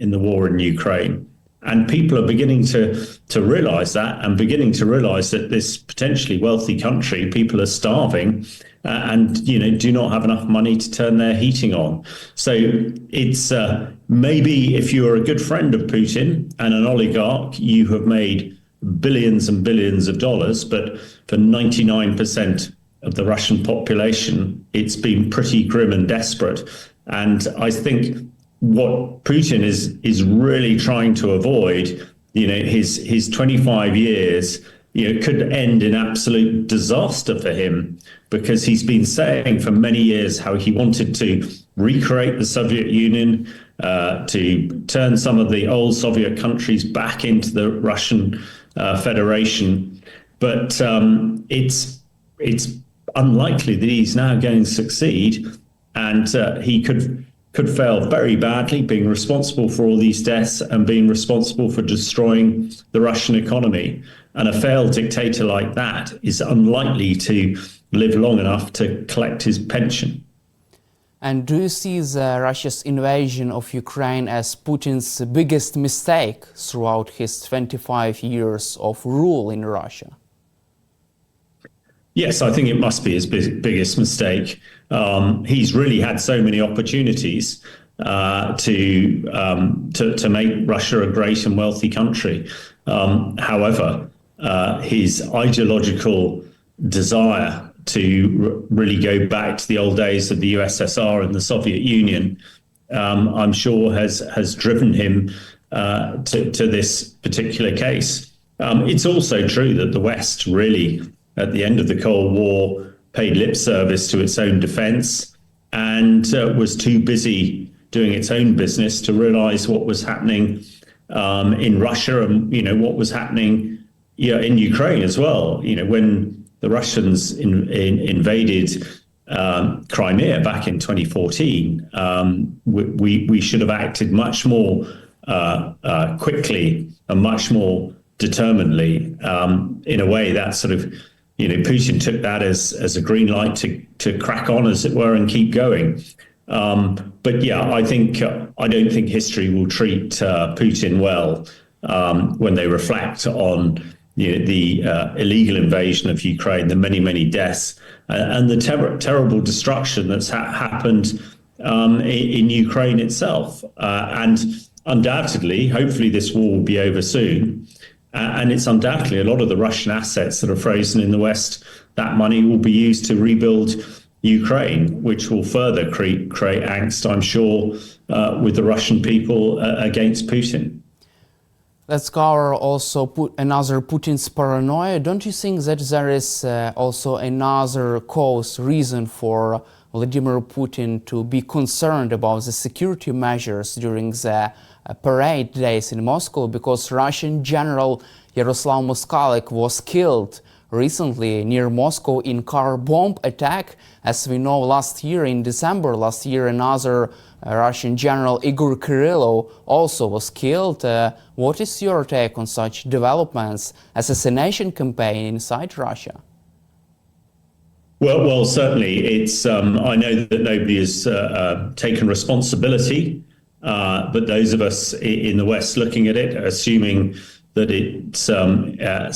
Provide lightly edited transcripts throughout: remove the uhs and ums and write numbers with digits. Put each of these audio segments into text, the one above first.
in the war in Ukraine. And people are beginning to realize that, and beginning to realize that this potentially wealthy country, people are starving and do not have enough money to turn their heating on. So it's maybe if you're a good friend of Putin and an oligarch, you have made billions and billions of dollars, but for 99% of the Russian population, it's been pretty grim and desperate. And I think what Putin is really trying to avoid, his 25 years, could end in absolute disaster for him, because he's been saying for many years how he wanted to recreate the Soviet Union, to turn some of the old Soviet countries back into the Russian Federation. But it's unlikely that he's now going to succeed, and he could fail very badly, being responsible for all these deaths and being responsible for destroying the Russian economy. And a failed dictator like that is unlikely to live long enough to collect his pension. And do you see Russia's invasion of Ukraine as Putin's biggest mistake throughout his 25 years of rule in Russia? Yes, I think it must be his biggest mistake. He's really had so many opportunities to make Russia a great and wealthy country. However, his ideological desire to really go back to the old days of the USSR and the Soviet Union, I'm sure has driven him to this particular case. It's also true that the West really, at the end of the Cold War, paid lip service to its own defense and was too busy doing its own business to realize what was happening in Russia and, what was happening in Ukraine as well. When the Russians invaded Crimea back in 2014, we should have acted much more quickly and much more determinedly. In a way, that sort of, Putin took that as a green light to crack on, as it were, and keep going. But yeah, I don't think history will treat Putin well when they reflect on the illegal invasion of Ukraine, the many, many deaths, and the terrible destruction that's happened in Ukraine itself. And undoubtedly, hopefully this war will be over soon. And it's undoubtedly a lot of the Russian assets that are frozen in the West, that money will be used to rebuild Ukraine, which will further create angst, I'm sure, with the Russian people against Putin. Let's cover also another Putin's paranoia. Don't you think that there is also another reason for Vladimir Putin to be concerned about the security measures during the parade days in Moscow? Because Russian General Yaroslav Moskalik was killed recently near Moscow in car bomb attack. As we know, last year, in December last year, another Russian General Igor Kirillov also was killed. What is your take on such developments, assassination campaign inside Russia? Well, certainly it's. I know that nobody has taken responsibility, but those of us in the West looking at it, assuming that it's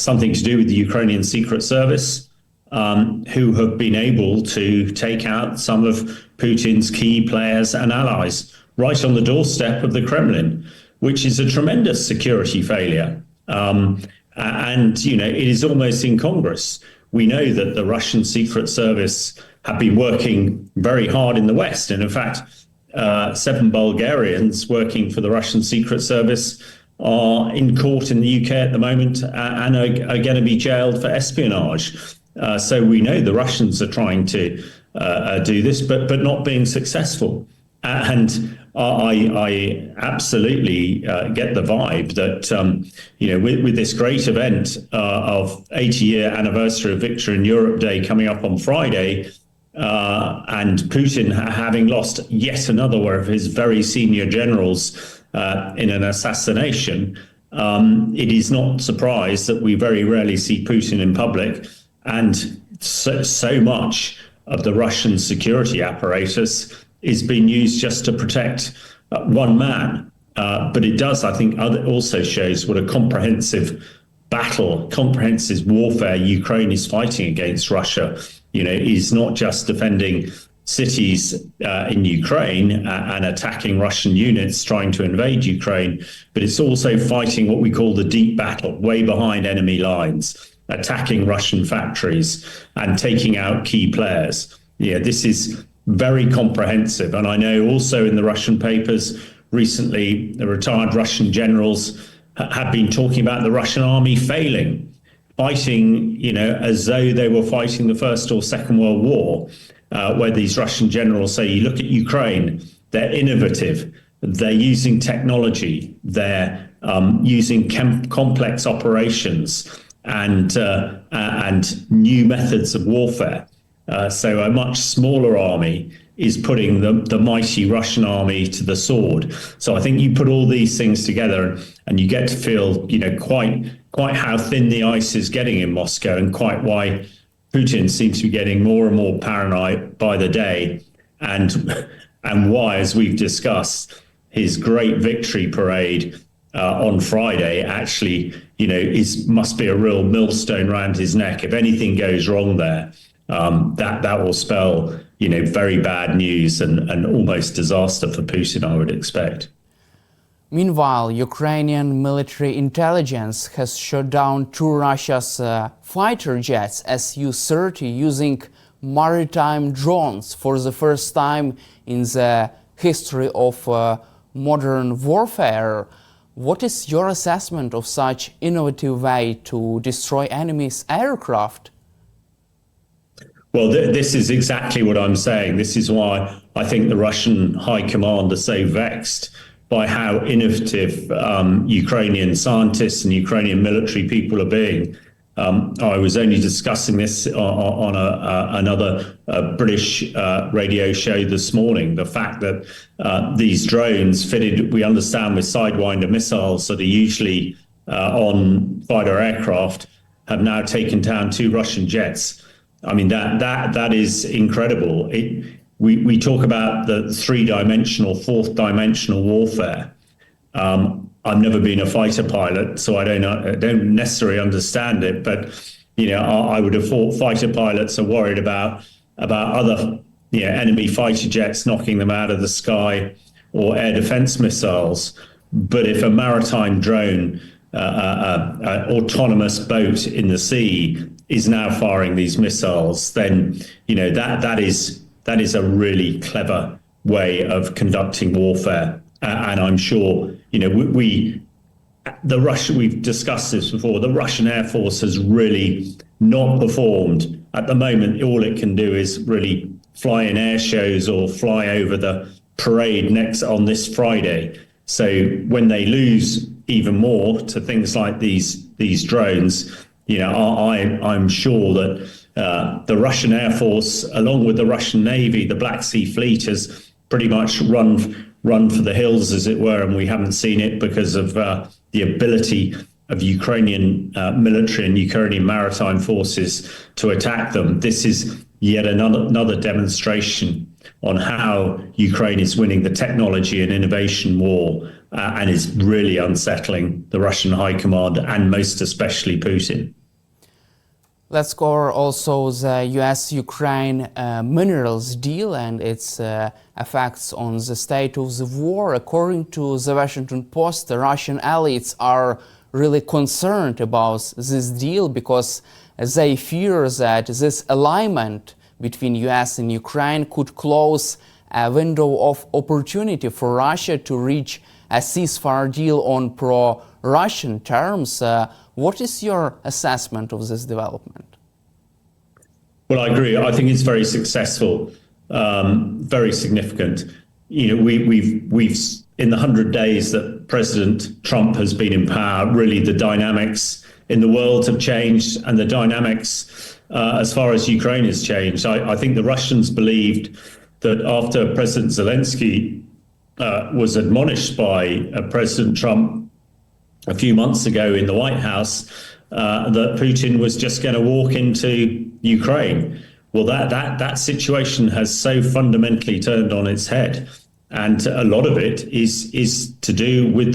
something to do with the Ukrainian Secret Service, who have been able to take out some of Putin's key players and allies right on the doorstep of the Kremlin, which is a tremendous security failure. And, it is almost incongruous. We know that the Russian Secret Service have been working very hard in the West. And in fact, 7 Bulgarians working for the Russian Secret Service are in court in the UK at the moment and are going to be jailed for espionage. So we know the Russians are trying to do this, but not being successful. And I absolutely get the vibe that, with this great event of 80-year anniversary of Victory in Europe Day coming up on Friday, and Putin having lost yet another one of his very senior generals in an assassination, it is not surprised that we very rarely see Putin in public, and so much of the Russian security apparatus is being used just to protect one man. but it does, I think, also shows what a comprehensive warfare Ukraine is fighting against Russia. Is not just defending cities in Ukraine and attacking Russian units trying to invade Ukraine, but it's also fighting what we call the deep battle, way behind enemy lines, attacking Russian factories and taking out key players. This is very comprehensive. And I know also in the Russian papers recently, the retired Russian generals have been talking about the Russian army fighting, as though they were fighting the First or Second World War, where these Russian generals say, you look at Ukraine, they're innovative, they're using technology, they're using complex operations and new methods of warfare. So a much smaller army is putting the mighty Russian army to the sword. So I think you put all these things together and you get to feel, quite how thin the ice is getting in Moscow, and quite why Putin seems to be getting more and more paranoid by the day, and why, as we've discussed, his great victory parade on Friday actually, must be a real millstone around his neck. If anything goes wrong there, that will spell, very bad news and almost disaster for Putin, I would expect. Meanwhile, Ukrainian military intelligence has shot down two Russia's fighter jets Su-30 using maritime drones for the first time in the history of modern warfare. What is your assessment of such innovative way to destroy enemy's aircraft? Well, this is exactly what I'm saying. This is why I think the Russian high command are so vexed by how innovative Ukrainian scientists and Ukrainian military people are being. I was only discussing this on another British radio show this morning. The fact that these drones fitted, we understand, with Sidewinder missiles that are usually on fighter aircraft, have now taken down two Russian jets. I mean, that is incredible. We talk about the three-dimensional, fourth-dimensional warfare. I've never been a fighter pilot, so I don't necessarily understand it. But I would have thought fighter pilots are worried about other enemy fighter jets knocking them out of the sky or air defense missiles. But if a maritime drone, autonomous boat in the sea, is now firing these missiles, then that is a really clever way of conducting warfare. And I'm sure, we've discussed this before, the Russian Air Force has really not performed. At the moment, all it can do is really fly in air shows or fly over the parade on this Friday. So when they lose even more to things like these drones, I'm sure that the Russian Air Force, along with the Russian Navy, the Black Sea Fleet, has pretty much run for the hills, as it were, and we haven't seen it because of the ability of Ukrainian military and Ukrainian maritime forces to attack them. This is yet another demonstration on how Ukraine is winning the technology and innovation war, and is really unsettling the Russian high command and most especially Putin. Let's cover also the US-Ukraine minerals deal and its effects on the state of the war. According to the Washington Post, the Russian elites are really concerned about this deal because they fear that this alignment between US and Ukraine could close a window of opportunity for Russia to reach a ceasefire deal on pro-Russian terms. What is your assessment of this development? Well, I agree. I think it's very successful, very significant. We've in the 100 days that President Trump has been in power, really the dynamics in the world have changed, and the dynamics as far as Ukraine has changed. I think the Russians believed that after President Zelensky was admonished by President Trump a few months ago in the White House, that Putin was just going to walk into Ukraine. Well, that situation has so fundamentally turned on its head. And a lot of it is to do with the